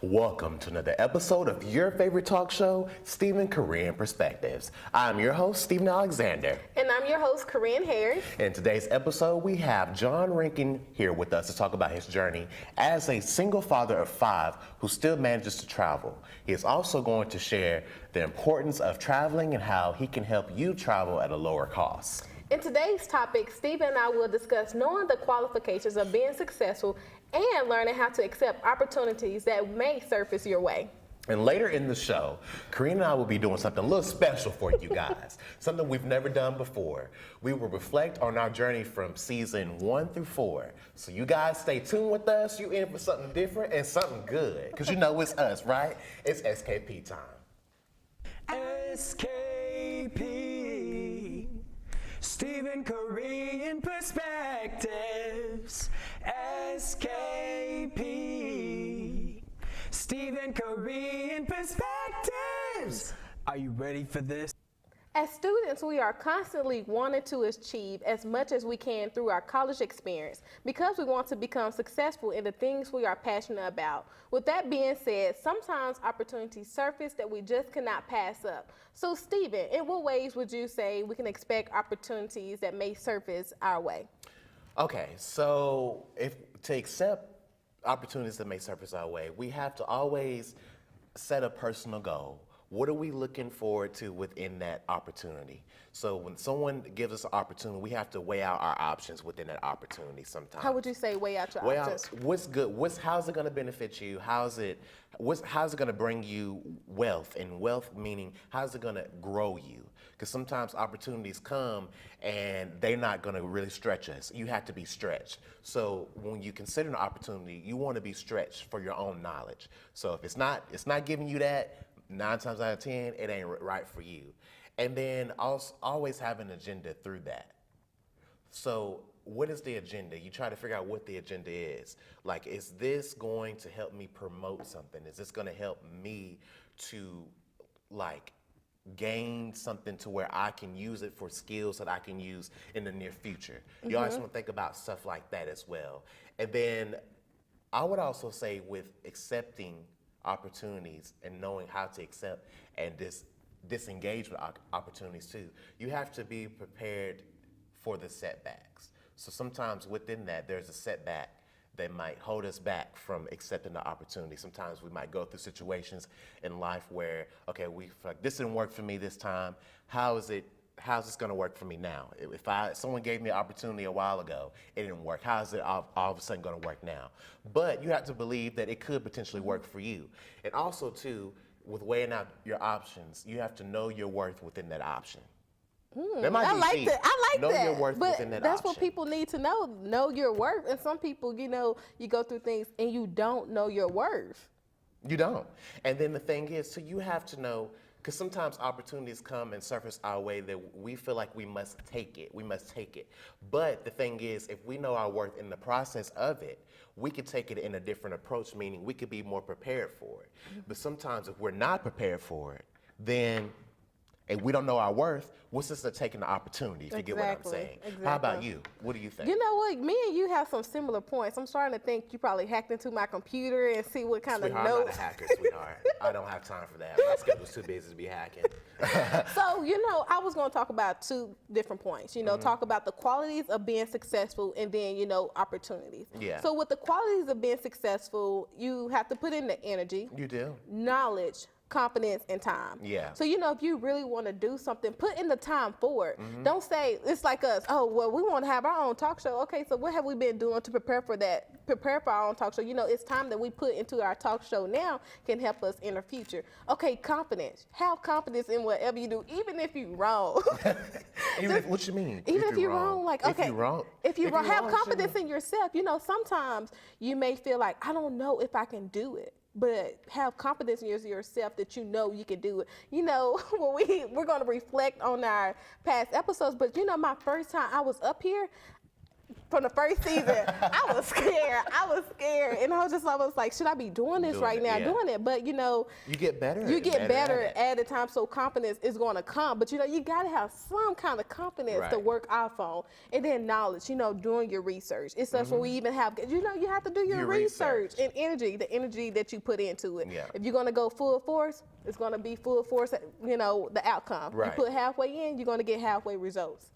Welcome to another episode of your favorite talk show, Stephen Korean Perspectives. I'm your host, Stephen Alexander. And I'm your host, Corinne Harris. In today's episode, we have John Renken here with us to talk about his journey as a single father of 5 who still manages to travel. He is also going to share the importance of traveling and how he can help you travel at a lower cost. In today's topic, Stephen and I will discuss knowing the qualifications of being successful and learning how to accept opportunities that may surface your way. And later in the show, Corinne and I will be doing something a little special for you guys, something we've never done before. We will reflect on our journey from season 1 through 4. So you guys stay tuned with us. You in for something different and something good, because you know it's us, right? It's SKP time. SKP, Stephen Korean Perspectives. SKP, Stephen Korean Perspectives. Are you ready for this? As students, we are constantly wanting to achieve as much as we can through our college experience because we want to become successful in the things we are passionate about. With that being said, sometimes opportunities surface that we just cannot pass up. So Stephen, in what ways would you say we can expect opportunities that may surface our way? Okay, so to accept opportunities that may surface our way, we have to always set a personal goal. What are we looking forward to within that opportunity? So when someone gives us an opportunity, we have to weigh out our options within that opportunity sometimes. How would you say weigh out your options? What's good? How's it going to benefit you? How's it going to bring you wealth? And wealth meaning, how's it going to grow you? Because sometimes opportunities come and they're not going to really stretch us. You have to be stretched. So when you consider an opportunity, you want to be stretched for your own knowledge. So if it's not giving you that, 9 times out of 10, it ain't right for you. And then also always have an agenda through that. So what is the agenda? You try to figure out what the agenda is. Like, is this going to help me promote something? Is this going to help me to, like, gain something to where I can use it for skills that I can use in the near future? You always want to think about stuff like that as well. And then I would also say with accepting opportunities and knowing how to accept and disengage with opportunities too, you have to be prepared for the setbacks. So sometimes within that, there's a setback that might hold us back from accepting the opportunity. Sometimes we might go through situations in life where, okay, we feel like this didn't work for me this time. How's this going to work for me now? If someone gave me an opportunity a while ago, it didn't work. How is it all of a sudden going to work now? But you have to believe that it could potentially work for you. And also, too, with weighing out your options, you have to know your worth within that option. That might be deep. I like know that. Your worth but within that that's option. what people need to know. Know your worth. And some people, you go through things and you don't know your worth. You don't. And then the thing is, so you have to know, because sometimes opportunities come and surface our way that we feel like we must take it. We must take it. But the thing is, if we know our worth in the process of it, we could take it in a different approach, meaning we could be more prepared for it. But sometimes if we're not prepared for it, then, and we don't know our worth, what's this of taking the opportunity, if you get what I'm saying? Exactly. How about you? What do you think? You know what? Me and you have some similar points. I'm starting to think you probably hacked into my computer and see what kind Sweetheart, of notes. I'm not a hacker, sweetheart. I don't have time for that. My schedule's too busy to be hacking. So, I was going to talk about 2 different points. Talk about the qualities of being successful and then, opportunities. Yeah. So with the qualities of being successful, you have to put in the energy. You do. Knowledge, confidence, and time. Yeah. So, if you really want to do something, put in the time for it. Don't say, it's like us, oh, well, we want to have our own talk show. Okay, so what have we been doing to prepare for that? Prepare for our own talk show. It's time that we put into our talk show now can help us in the future. Okay, confidence. Have confidence in whatever you do, even if you're wrong. What you mean? Even if you're wrong, like, okay. If you're wrong, have confidence in yourself. Sometimes you may feel like, I don't know if I can do it. But have confidence in yourself that you can do it. When we're going to reflect on our past episodes, but my first time I was up here, from the first season, I was scared. And I was like, should I be doing this right now? Yeah. Doing it. But, you know, You get better. you get better at at the time, so confidence is going to come. But, you know, you got to have some kind of confidence to Right. work off on. And then knowledge, you know, doing your research. It's stuff where we even have, you know, you have to do your research and energy, the energy that you put into it. Yeah. If you're going to go full force, it's going to be full force, you know, the outcome. Right. You put halfway in, you're going to get halfway results.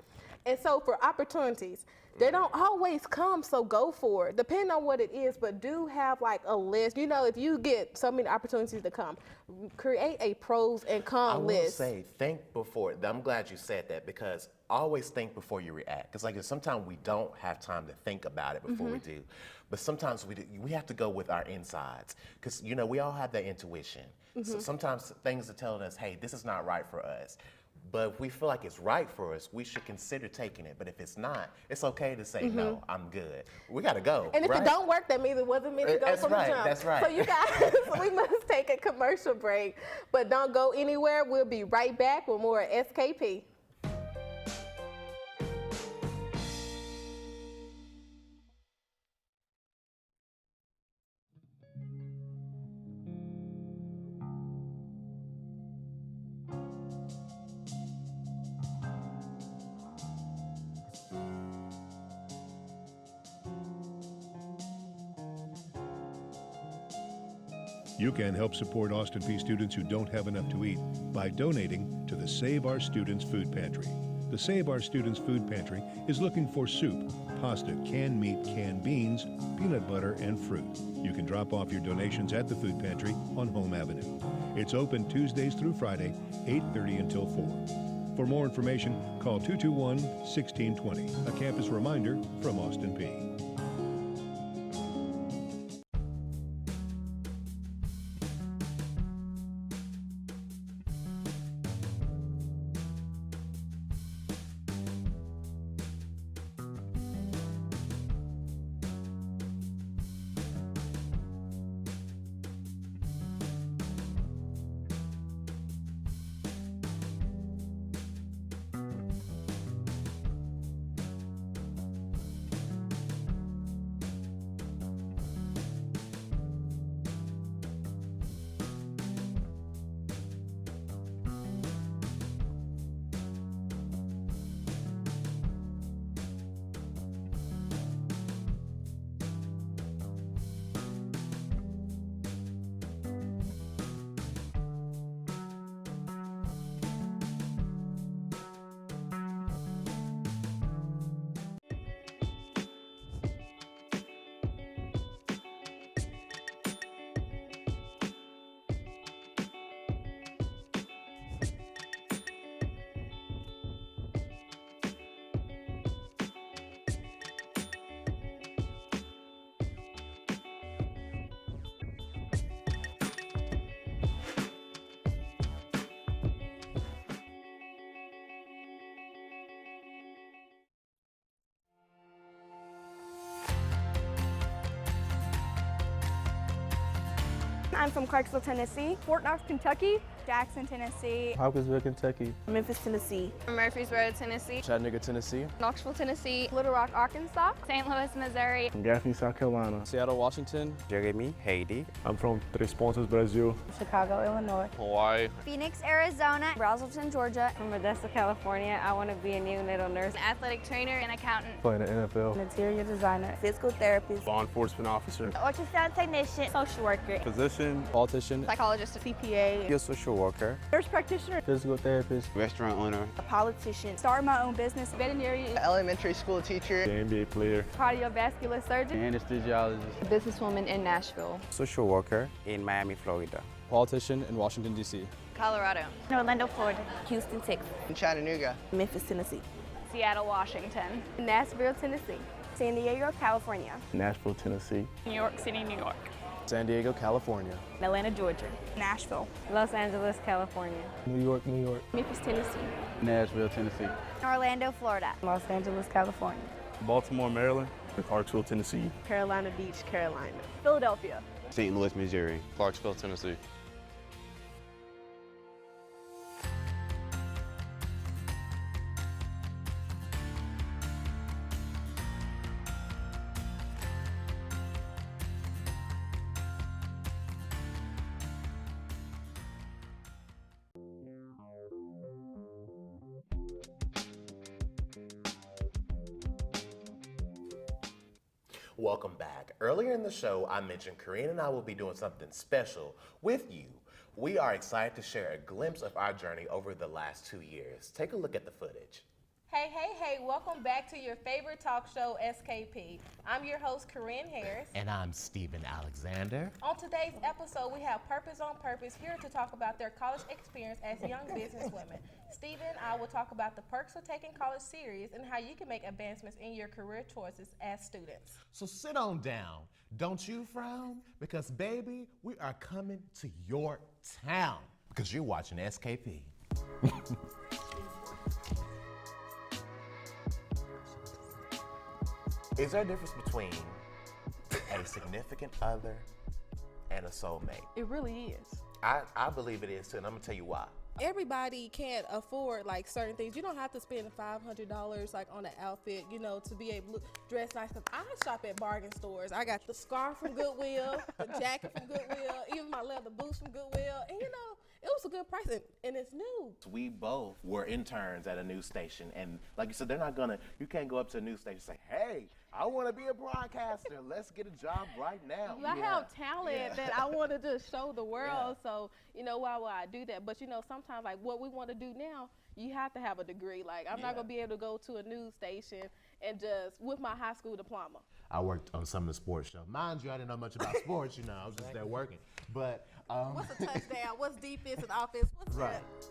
And so for opportunities, they don't always come, so go for it. Depending on what it is, but do have like a list. You know, if you get so many opportunities to come, create a pros and I cons will list. say, think before. I'm glad you said that because always think before you react. Because like sometimes we don't have time to think about it before we do, but sometimes we have to go with our insides. Because you know we all have that intuition. So sometimes things are telling us, hey, this is not right for us. But if we feel like it's right for us, we should consider taking it. But if it's not, it's okay to say, no, I'm good. We got to go. And if right? it don't work, that means it wasn't meant to go That's from right, the jump. that's right. So you guys, we must take a commercial break. But don't go anywhere. We'll be right back with more SKP. You can help support Austin Peay students who don't have enough to eat by donating to the Save Our Students Food Pantry. The Save Our Students Food Pantry is looking for soup, pasta, canned meat, canned beans, peanut butter, and fruit. You can drop off your donations at the food pantry on Home Avenue. It's open Tuesdays through Friday, 8:30 until 4. For more information, call 221-1620, a campus reminder from Austin Peay. I'm from Clarksville, Tennessee. Fort Knox, Kentucky. Jackson, Tennessee. Hopkinsville, Kentucky. Memphis, Tennessee. Murfreesboro, Tennessee. Chattanooga, Tennessee. Knoxville, Tennessee. Little Rock, Arkansas. St. Louis, Missouri. Gaffney, South Carolina. Seattle, Washington. Jeremy, Haiti. I'm from Três Pontas, Brazil. Chicago, Illinois. Hawaii. Phoenix, Arizona. Braselton, Georgia. From Modesto, California. I want to be a neonatal nurse. An athletic trainer and accountant. Playing the NFL. Interior designer. Physical therapist. Law enforcement officer. Ultrasound technician. Social worker. Physician. Politician. Psychologist. CPA. Be a social worker. Nurse practitioner. Physical therapist. Restaurant owner. A politician. Start my own business. Veterinarian. Elementary school teacher. The NBA player. Cardiovascular surgeon. Anesthesiologist. Businesswoman in Nashville. Social worker in Miami, Florida. Politician in Washington, D.C. Colorado. Orlando, Florida. Houston, Texas. In Chattanooga. Memphis, Tennessee. Seattle, Washington. Nashville, Tennessee. San Diego, California. Nashville, Tennessee. New York City, New York. San Diego, California. Atlanta, Georgia. Nashville. Los Angeles, California. New York, New York. Memphis, Tennessee. Nashville, Tennessee. Orlando, Florida. Los Angeles, California. Baltimore, Maryland. Clarksville, Tennessee. Carolina Beach, Carolina. Philadelphia. St. Louis, Missouri. Clarksville, Tennessee. Welcome back. Earlier in the show, I mentioned Corinne and I will be doing something special with you. We are excited to share a glimpse of our journey over the last 2 years. Take a look at the footage. Hey, welcome back to your favorite talk show, SKP. I'm your host, Corinne Harris. And I'm Stephen Alexander. On today's episode, we have Purpose on Purpose here to talk about their college experience as young businesswomen. Stephen and I will talk about the perks of taking college serious and how you can make advancements in your career choices as students. So sit on down. Don't you frown, because baby, we are coming to your town because you're watching SKP. Is there a difference between a significant other and a soulmate? It really is. I believe it is too, and I'm gonna tell you why. Everybody can't afford like certain things. You don't have to spend $500 like on an outfit, you know, to be able to dress nice. Cause I shop at bargain stores. I got the scarf from Goodwill, the jacket from Goodwill, even my leather boots from Goodwill, and you know, it was a good price and it's new. We both were interns at a news station, and like you said, you can't go up to a news station and say, hey, I want to be a broadcaster. Let's get a job right now. I have talent that I want to just show the world. So, you know, why would I do that? But, you know, sometimes, like, what we want to do now, you have to have a degree. Like, I'm not going to be able to go to a news station and just with my high school diploma. I worked on some of the sports shows. Mind you, I didn't know much about sports, you know. I was just there working. But what's a touchdown? What's defense and offense? What's right. that?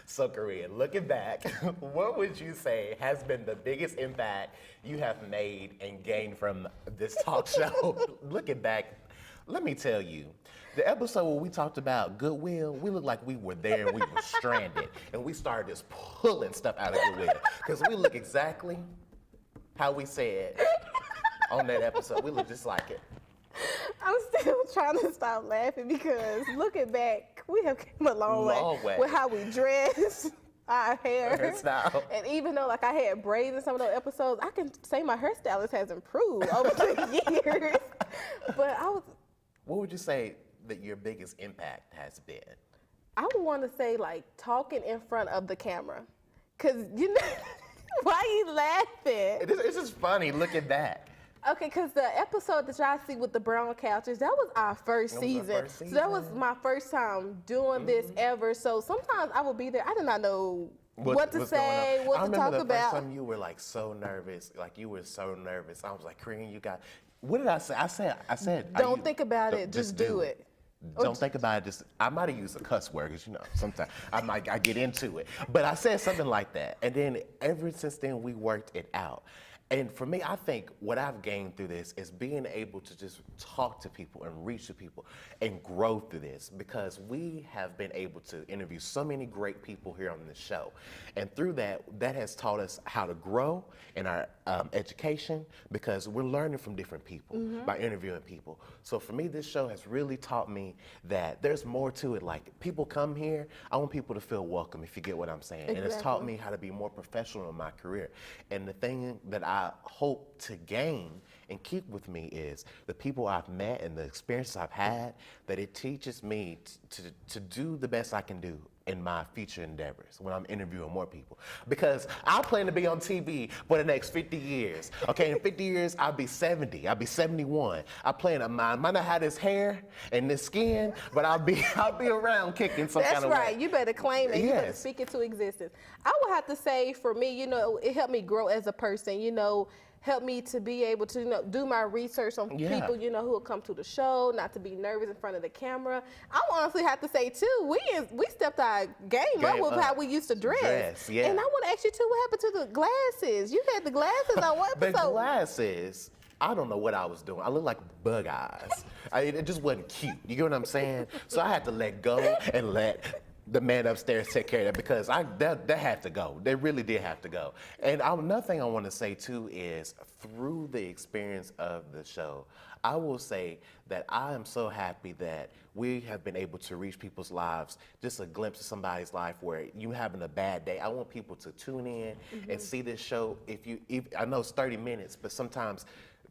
So, Corinne, looking back, what would you say has been the biggest impact you have made and gained from this talk show? Looking back, let me tell you, the episode where we talked about Goodwill, we looked like we were there and we were stranded. And we started just pulling stuff out of Goodwill. Because we look exactly how we said on that episode. We look just like it. I'm still trying to stop laughing because looking back, we have come a long way with how we dress, our hair. Hairstyle. And even though like I had braids in some of those episodes, I can say my hairstylist has improved over the years. But what would you say that your biggest impact has been? I would want to say like talking in front of the camera. Cause you know, why are you laughing? It's just funny looking back. Okay, because the episode that y'all see with the brown couches, that was our first season. So that was my first time doing this ever. So sometimes I would be there. I did not know what to say, what to talk about. I remember the first time you were like so nervous. Like you were so nervous. I was like, Corinne, what did I say? I said, don't think about it, just do it. Don't think about it. I might have used a cuss word because, you know, sometimes I get into it. But I said something like that. And then ever since then, we worked it out. And for me, I think what I've gained through this is being able to just talk to people and reach to people and grow through this, because we have been able to interview so many great people here on this show. And through that has taught us how to grow in our education, because we're learning from different people by interviewing people. So for me, this show has really taught me that there's more to it. Like, people come here, I want people to feel welcome, if you get what I'm saying. Exactly. And it's taught me how to be more professional in my career. And the thing that I hope to gain and keep with me is the people I've met and the experiences I've had, that it teaches me to do the best I can do in my future endeavors when I'm interviewing more people. Because I plan to be on TV for the next 50 years. Okay, in 50 years, I'll be 70, I'll be 71. I might not have this hair and this skin, but I'll be around kicking some kind of way. That's right, you better claim it, you better speak it to existence. I would have to say, for me, you know, it helped me grow as a person, you know, helped me to be able to, you know, do my research on people, you know, who will come to the show, not to be nervous in front of the camera. I honestly have to say, too, we stepped our game up with how we used to dress. And I want to ask you, too, what happened to the glasses? You had the glasses on what episode? The glasses, I don't know what I was doing. I looked like bug eyes. It just wasn't cute. You get what I'm saying? So I had to let go and let the man upstairs take care of that, because that had to go. They really did have to go. And another thing I want to say too is, through the experience of the show, I will say that I am so happy that we have been able to reach people's lives, just a glimpse of somebody's life where you having a bad day. I want people to tune in and see this show. I know it's 30 minutes, but sometimes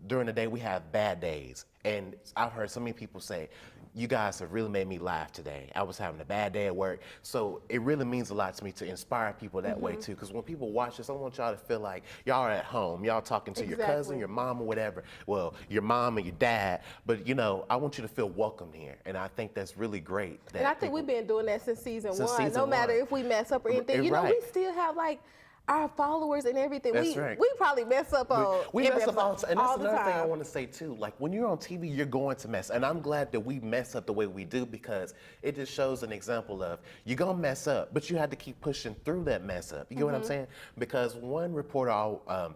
during the day we have bad days. And I've heard so many people say, you guys have really made me laugh today. I was having a bad day at work. So it really means a lot to me to inspire people that way too. Because when people watch this, I want y'all to feel like y'all are at home. Y'all talking to your cousin, your mom, or whatever. Well, your mom and your dad. But you know, I want you to feel welcome here. And I think that's really great. And I think we've been doing that since season one. Season no matter one. if we mess up or anything, you know, we still have like our followers and everything. That's right. We probably mess up on we mess up all the time. And that's all the another thing I time. want to say too. Like when you're on TV, you're going to mess. And I'm glad that we mess up the way we do because it just shows an example of you're going to mess up, but you had to keep pushing through that mess up. You get what I'm saying? Because one reporter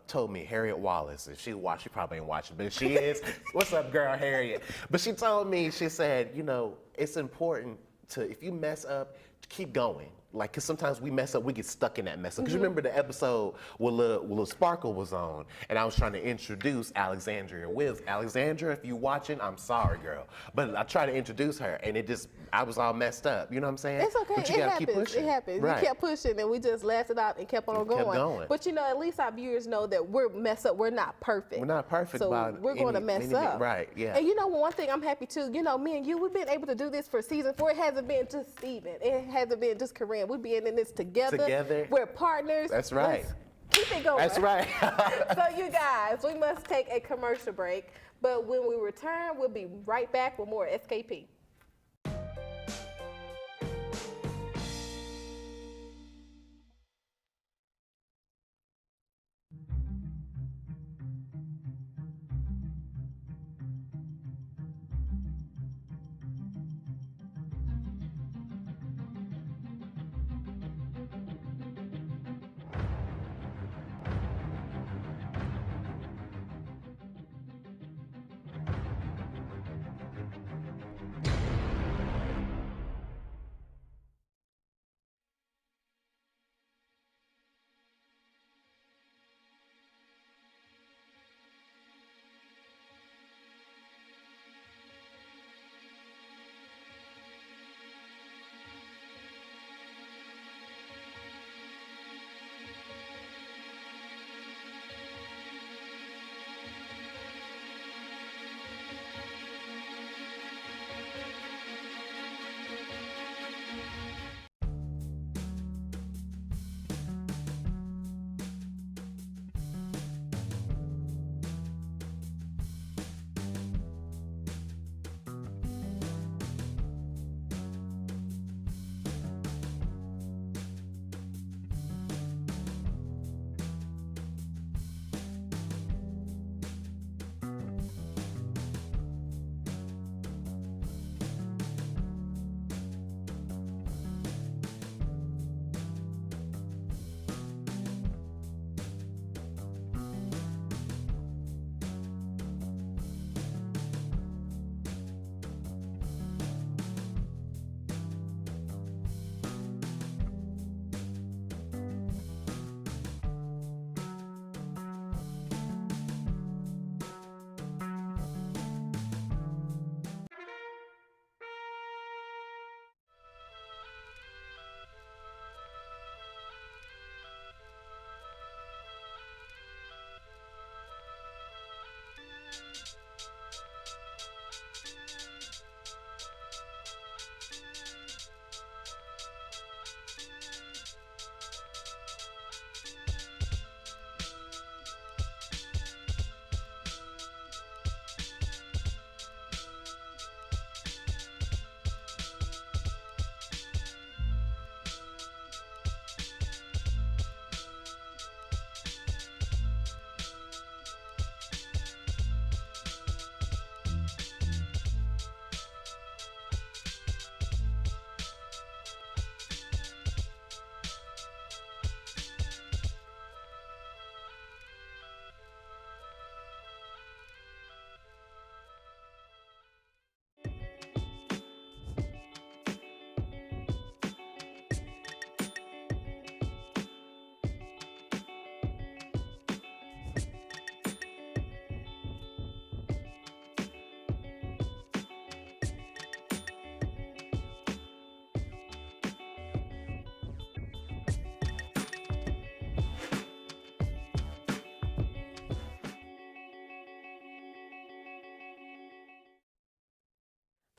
told me, Harriet Wallace, if she watched, she probably ain't watching, but if she is, what's up, girl, Harriet? But she told me, she said, you know, it's important to, if you mess up, keep going. Like, cause sometimes we mess up, we get stuck in that mess up. Cause you remember the episode where Lil Sparkle was on, and I was trying to introduce Alexandria Wills. Alexandra, if you watching, I'm sorry, girl. But I tried to introduce her, and I was all messed up. You know what I'm saying? It's okay. But you It gotta happens. keep pushing. It happens. Right. We kept pushing, and we just lasted out and kept on going. Kept going. But you know, at least our viewers know that we're messed up. We're not perfect. We're not perfect. So by we're going to mess up. Right. Yeah. And you know, one thing I'm happy too. You know, me and you, we've been able to do this for season 4. It hasn't been just Steven. It hasn't been just Corinne. We've been in this together. We're partners. That's right. Let's keep it going. That's right. So you guys, we must take a commercial break. But when we return, we'll be right back with more SKP.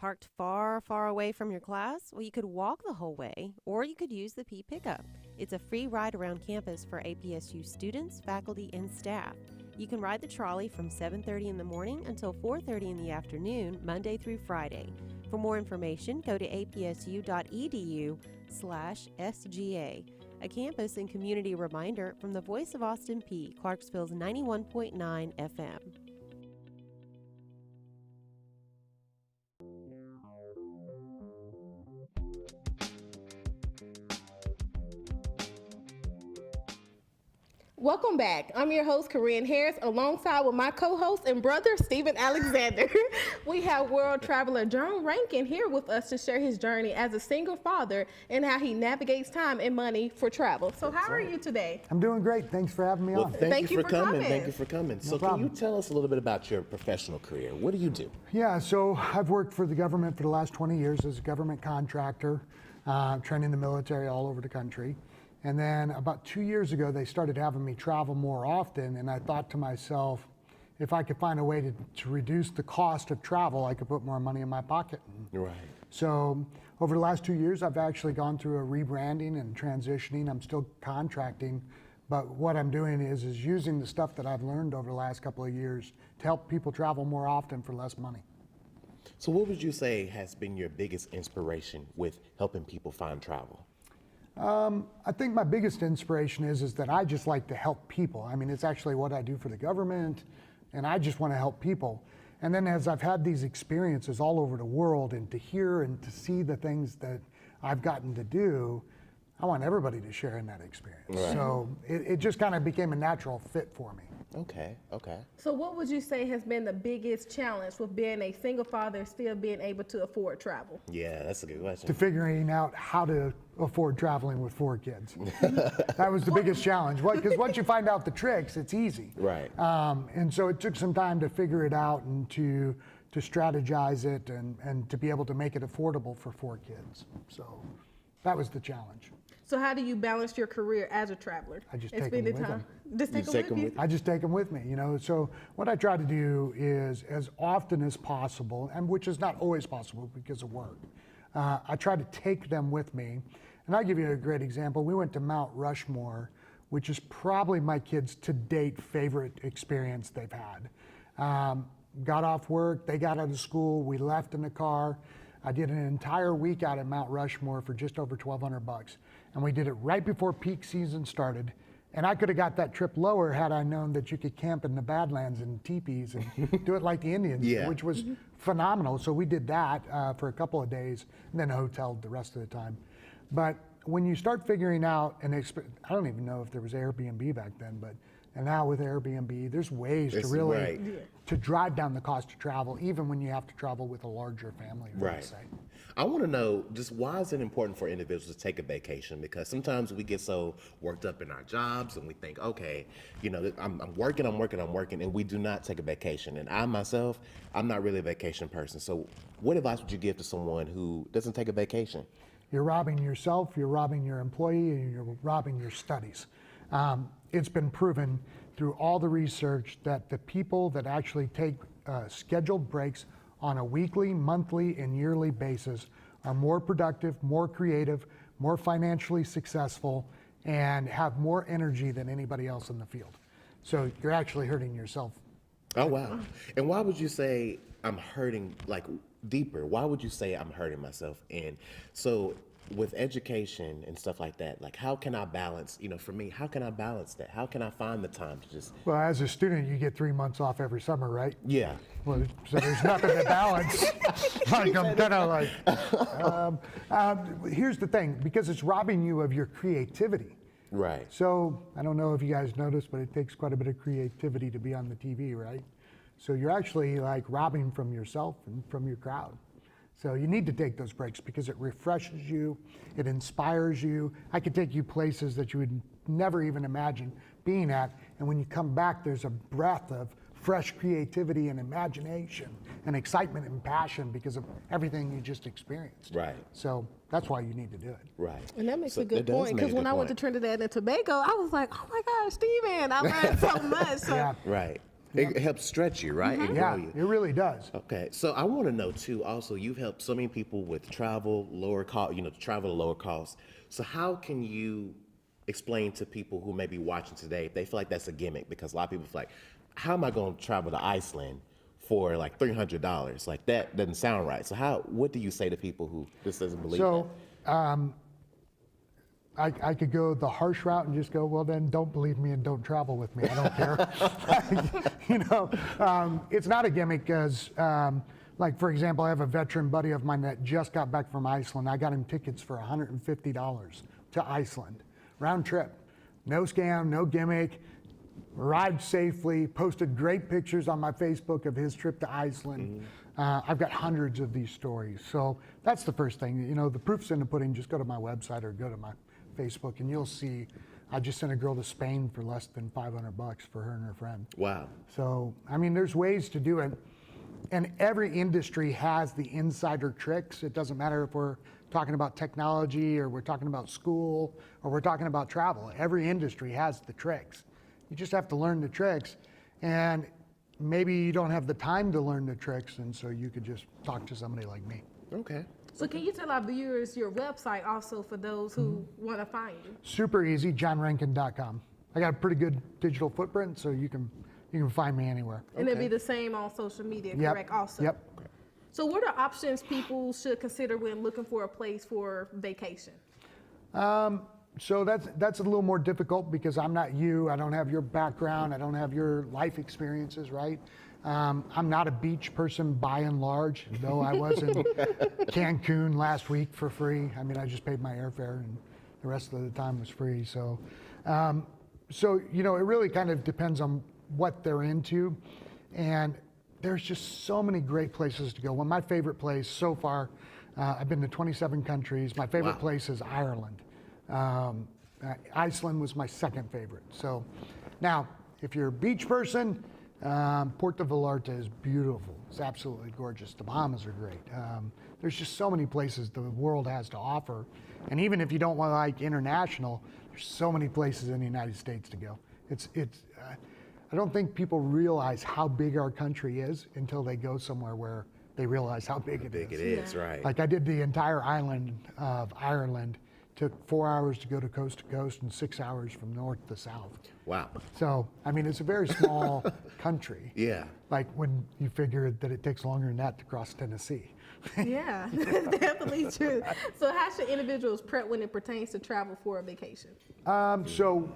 Parked far, far away from your class? Well, you could walk the whole way, or you could use the Peay pickup. It's a free ride around campus for APSU students, faculty, and staff. You can ride the trolley from 7:30 in the morning until 4:30 in the afternoon, Monday through Friday. For more information, go to apsu.edu/SGA. A campus and community reminder from the Voice of Austin Peay, Clarksville's 91.9 FM. Welcome back. I'm your host, Corinne Harris, alongside with my co-host and brother, Stephen Alexander. We have world traveler John Renken here with us to share his journey as a single father and how he navigates time and money for travel. So how are you today? I'm doing great. Thanks for having me on. Thank you for coming. Thank you for coming. No So problem. can you tell us a little bit about your professional career? What do you do? Yeah, so I've worked for the government for the last 20 years as a government contractor, training the military all over the country. And then about 2 years ago, they started having me travel more often, and I thought to myself, if I could find a way to reduce the cost of travel, I could put more money in my pocket. Right. So over the last 2 years, I've actually gone through a rebranding and transitioning. I'm still contracting, but what I'm doing is using the stuff that I've learned over the last couple of years to help people travel more often for less money. So what would you say has been your biggest inspiration with helping people find travel? I think my biggest inspiration is that I just like to help people. I mean, it's actually what I do for the government, and I just want to help people. And then as I've had these experiences all over the world and to hear and to see the things that I've gotten to do, I want everybody to share in that experience. Right. So it just kind of became a natural fit for me. Okay, okay. So what would you say has been the biggest challenge with being a single father and still being able to afford travel? Yeah, that's a good question. To figuring out how to afford traveling with 4 kids. That was the biggest challenge. Because once you find out the tricks, it's easy. Right. And so it took some time to figure it out and to strategize it and to be able to make it affordable for 4 kids. So that was the challenge. So how do you balance your career as a traveler? I just and take them spending with time? them. Just take them with you? I just take them with me, you know. So what I try to do is, as often as possible, and which is not always possible because of work, I try to take them with me. And I'll give you a great example. We went to Mount Rushmore, which is probably my kids' to date favorite experience they've had. Got off work, they got out of school, we left in the car. I did an entire week out at Mount Rushmore for just over $1,200. And we did it right before peak season started. And I could have got that trip lower had I known that you could camp in the Badlands and teepees and do it like the Indians, Yeah. which was phenomenal. So we did that for a couple of days and then hoteled the rest of the time. But when you start figuring out, I don't even know if there was Airbnb back then, and now with Airbnb, there's ways to really right. to drive down the cost of travel, even when you have to travel with a larger family. Right. Say. I want to know, just why is it important for individuals to take a vacation? Because sometimes we get so worked up in our jobs and we think, okay, you know, I'm working, and we do not take a vacation. And I myself, I'm not really a vacation person. So what advice would you give to someone who doesn't take a vacation? You're robbing yourself, you're robbing your employee, and you're robbing your studies. It's been proven through all the research that the people that actually take scheduled breaks on a weekly, monthly, and yearly basis are more productive, more creative, more financially successful, and have more energy than anybody else in the field. So you're actually hurting yourself. Oh, wow. And why would you say I'm hurting, like, deeper? Why would you say I'm hurting myself? And so with education and stuff like that, like, how can I balance, you know, for me, how can I balance that? How can I find the time to just... Well, as a student, you get 3 months off every summer, right? Yeah. Well, so there's nothing to balance. Like, I'm kind of like, here's the thing, because it's robbing you of your creativity. Right. So I don't know if you guys noticed, but it takes quite a bit of creativity to be on the TV, right? So you're actually like robbing from yourself and from your crowd. So you need to take those breaks because it refreshes you, it inspires you. I could take you places that you would never even imagine being at, and when you come back, there's a breath of fresh creativity and imagination and excitement and passion because of everything you just experienced. Right. So that's why you need to do it. Right. And that makes So a good that does point, make because a when good I went to point. Trinidad and Tobago, I was like, oh my gosh, Steven, I learned so much. So Yeah. Right. It helps stretch you, right? And Yeah, grow you. it really does. Okay, so I want to know too. Also, you've helped so many people with travel, lower cost. Travel at lower cost. So how can you explain to people who may be watching today if they feel like that's a gimmick? Because a lot of people feel like, how am I going to travel to Iceland for like $300? Like that doesn't sound right. So what do you say to people who this doesn't believe? So I could go the harsh route and just go, well, then don't believe me and don't travel with me. I don't care. It's not a gimmick because, like, for example, I have a veteran buddy of mine that just got back from Iceland. I got him tickets for $150 to Iceland, round trip. No scam, no gimmick. Arrived safely, posted great pictures on my Facebook of his trip to Iceland. I've got hundreds of these stories. So that's the first thing. The proof's in the pudding. Just go to my website or go to my Facebook and you'll see I just sent a girl to Spain for less than $500 for her and her friend. Wow. So, I mean, there's ways to do it. And every industry has the insider tricks. It doesn't matter if we're talking about technology or we're talking about school or we're talking about travel. Every industry has the tricks. You just have to learn the tricks. And maybe you don't have the time to learn the tricks, and so you could just talk to somebody like me. Okay. So can you tell our viewers your website also for those who want to find you? Super easy, johnrenken.com. I got a pretty good digital footprint, so you can find me anywhere. And it'll be the same on social media, Yep. correct? Also. Yep. So what are options people should consider when looking for a place for vacation? So that's a little more difficult because I'm not you. I don't have your background. I don't have your life experiences, right? I'm not a beach person by and large, though I was in Cancun last week for free. I mean, I just paid my airfare and the rest of the time was free. So, it really kind of depends on what they're into. And there's just so many great places to go. Well, my favorite place so far, I've been to 27 countries. My favorite place is Ireland. Iceland was my second favorite. So now, if you're a beach person, Puerto Vallarta is beautiful. It's absolutely gorgeous. The Bahamas are great. There's just so many places the world has to offer. And even if you don't want to like international, there's so many places in the United States to go. I don't think people realize how big our country is until they go somewhere where they realize how big it is. It is, right. Like I did the entire island of Ireland. Took 4 hours to go to coast and 6 hours from north to south. Wow. So, I mean, it's a very small country. Yeah. Like when you figure that it takes longer than that to cross Tennessee. Yeah, definitely true. So how should individuals prep when it pertains to travel for a vacation? So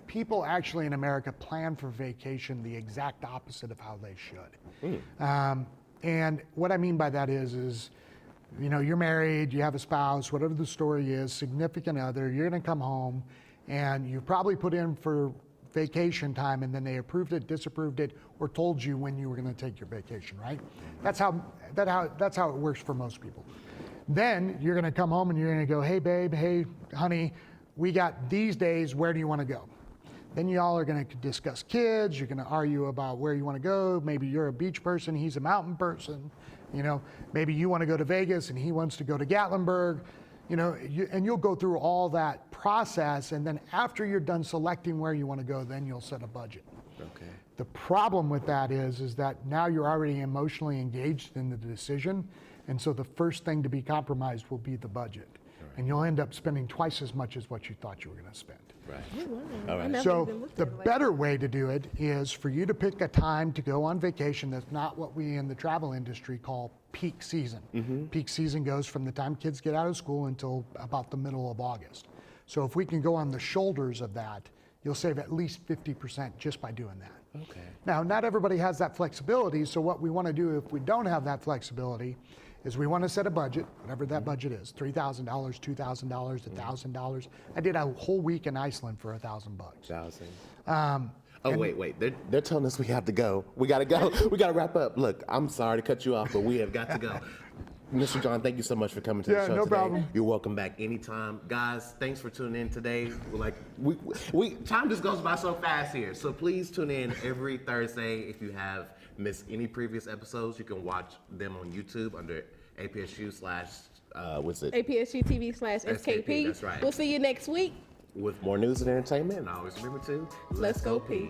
people actually in America plan for vacation the exact opposite of how they should. And what I mean by that is you're married, you have a spouse, whatever the story is, significant other, you're gonna come home and you probably put in for vacation time and then they approved it, disapproved it, or told you when you were gonna take your vacation, right? That's how it works for most people. Then you're gonna come home and you're gonna go, hey babe, hey honey, we got these days, where do you wanna go? Then y'all are gonna discuss kids, you're gonna argue about where you wanna go, maybe you're a beach person, he's a mountain person. Maybe you want to go to Vegas and he wants to go to Gatlinburg, and you'll go through all that process. And then after you're done selecting where you want to go, then you'll set a budget. Okay. The problem with that is that now you're already emotionally engaged in the decision. And so the first thing to be compromised will be the budget. Right. And you'll end up spending twice as much as what you thought you were going to spend. Right. All right. So the better way to do it is for you to pick a time to go on vacation that's not what we in the travel industry call peak season. Peak season goes from the time kids get out of school until about the middle of August. So if we can go on the shoulders of that, you'll save at least 50% just by doing that. Okay. Now, not everybody has that flexibility, so what we want to do if we don't have that flexibility is we want to set a budget, whatever that budget is, $3,000, $2,000, $1,000. I did a whole week in Iceland for $1,000. Wait. They're telling us we have to go. We got to go. We got to wrap up. Look, I'm sorry to cut you off, but we have got to go. Mr. John, thank you so much for coming to the show no today. problem. You're welcome back anytime. Guys, thanks for tuning in today. We time just goes by so fast here. So please tune in every Thursday. If you have missed any previous episodes, you can watch them on YouTube under APSU-TV/SKP. That's right. We'll see you next week with more news and entertainment. And always remember to let's go Peay.